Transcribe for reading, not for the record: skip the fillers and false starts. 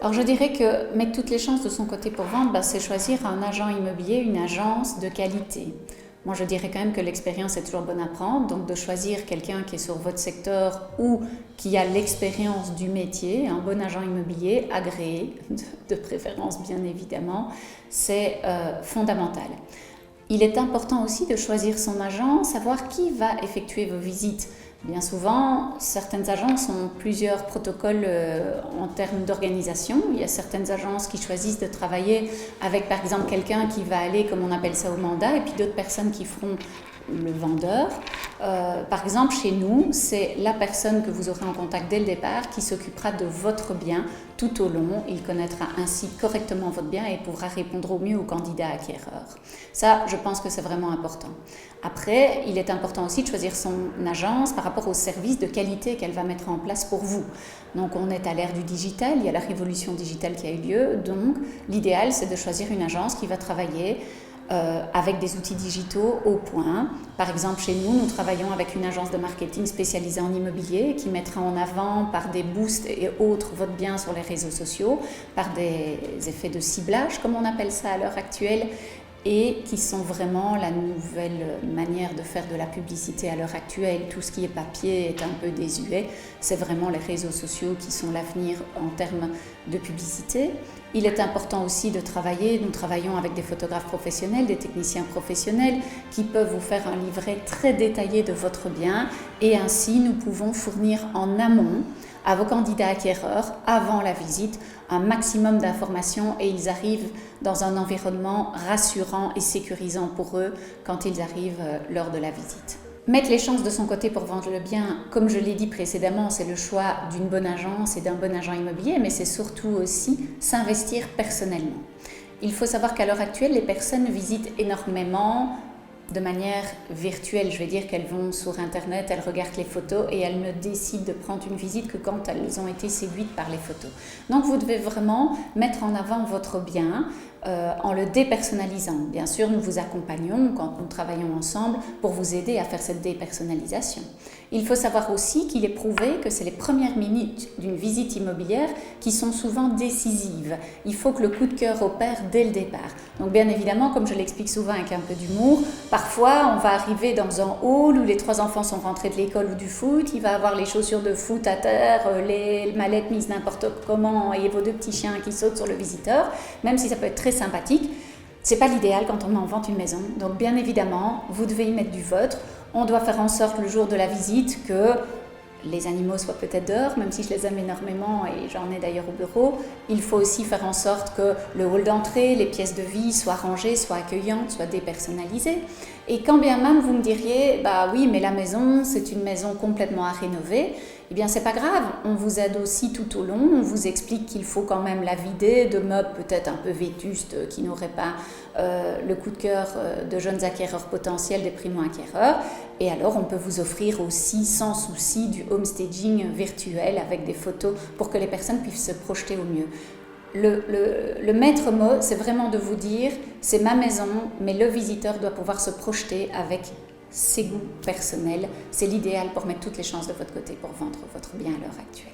Alors je dirais que mettre toutes les chances de son côté pour vendre, c'est choisir un agent immobilier, une agence de qualité. Moi je dirais quand même que l'expérience est toujours bonne à prendre, donc de choisir quelqu'un qui est sur votre secteur ou qui a l'expérience du métier, un bon agent immobilier agréé, de préférence bien évidemment, c'est fondamental. Il est important aussi de choisir son agent, savoir qui va effectuer vos visites. Bien souvent, certaines agences ont plusieurs protocoles en termes d'organisation. Il y a certaines agences qui choisissent de travailler avec, par exemple, quelqu'un qui va aller, comme on appelle ça, au mandat, et puis d'autres personnes qui feront le vendeur. Par exemple, chez nous, c'est la personne que vous aurez en contact dès le départ qui s'occupera de votre bien tout au long. Il connaîtra ainsi correctement votre bien et pourra répondre au mieux aux candidats acquéreurs. Ça, je pense que c'est vraiment important. Après, il est important aussi de choisir son agence par rapport aux services de qualité qu'elle va mettre en place pour vous. Donc, on est à l'ère du digital, il y a la révolution digitale qui a eu lieu. Donc, l'idéal, c'est de choisir une agence qui va travailler avec des outils digitaux au point. Par exemple, chez nous, nous travaillons avec une agence de marketing spécialisée en immobilier qui mettra en avant par des boosts et autres votre bien sur les réseaux sociaux, par des effets de ciblage, comme on appelle ça à l'heure actuelle, et qui sont vraiment la nouvelle manière de faire de la publicité à l'heure actuelle. Tout ce qui est papier est un peu désuet. C'est vraiment les réseaux sociaux qui sont l'avenir en termes de publicité. Il est important aussi de travailler, nous travaillons avec des photographes professionnels, des techniciens professionnels qui peuvent vous faire un livret très détaillé de votre bien et ainsi nous pouvons fournir en amont à vos candidats acquéreurs, avant la visite, un maximum d'informations et ils arrivent dans un environnement rassurant et sécurisant pour eux quand ils arrivent lors de la visite. Mettre les chances de son côté pour vendre le bien, comme je l'ai dit précédemment, c'est le choix d'une bonne agence et d'un bon agent immobilier, mais c'est surtout aussi s'investir personnellement. Il faut savoir qu'à l'heure actuelle, les personnes visitent énormément de manière virtuelle, je vais dire qu'elles vont sur Internet, elles regardent les photos et elles ne décident de prendre une visite que quand elles ont été séduites par les photos. Donc vous devez vraiment mettre en avant votre bien en le dépersonnalisant. Bien sûr, nous vous accompagnons quand nous travaillons ensemble pour vous aider à faire cette dépersonnalisation. Il faut savoir aussi qu'il est prouvé que c'est les premières minutes d'une visite immobilière qui sont souvent décisives. Il faut que le coup de cœur opère dès le départ. Donc bien évidemment, comme je l'explique souvent avec un peu d'humour, parfois on va arriver dans un hall où les 3 enfants sont rentrés de l'école ou du foot, il va avoir les chaussures de foot à terre, les mallettes mises n'importe comment et vos 2 petits chiens qui sautent sur le visiteur, même si ça peut être très sympathique. C'est pas l'idéal quand on met en vente une maison. Donc bien évidemment, vous devez y mettre du vôtre. On doit faire en sorte le jour de la visite que les animaux soient peut-être dehors, même si je les aime énormément et j'en ai d'ailleurs au bureau. Il faut aussi faire en sorte que le hall d'entrée, les pièces de vie soient rangées, soient accueillantes, soient dépersonnalisées. Et quand bien même vous me diriez, oui, mais la maison, c'est une maison complètement à rénover, eh bien c'est pas grave, on vous aide aussi tout au long, on vous explique qu'il faut quand même la vider de meubles peut-être un peu vétustes qui n'auraient pas le coup de cœur de jeunes acquéreurs potentiels, des primo-acquéreurs. Et alors on peut vous offrir aussi sans souci du homestaging virtuel avec des photos pour que les personnes puissent se projeter au mieux. Le maître mot, c'est vraiment de vous dire, c'est ma maison, mais le visiteur doit pouvoir se projeter avec ses goûts personnels. C'est l'idéal pour mettre toutes les chances de votre côté pour vendre votre bien à l'heure actuelle.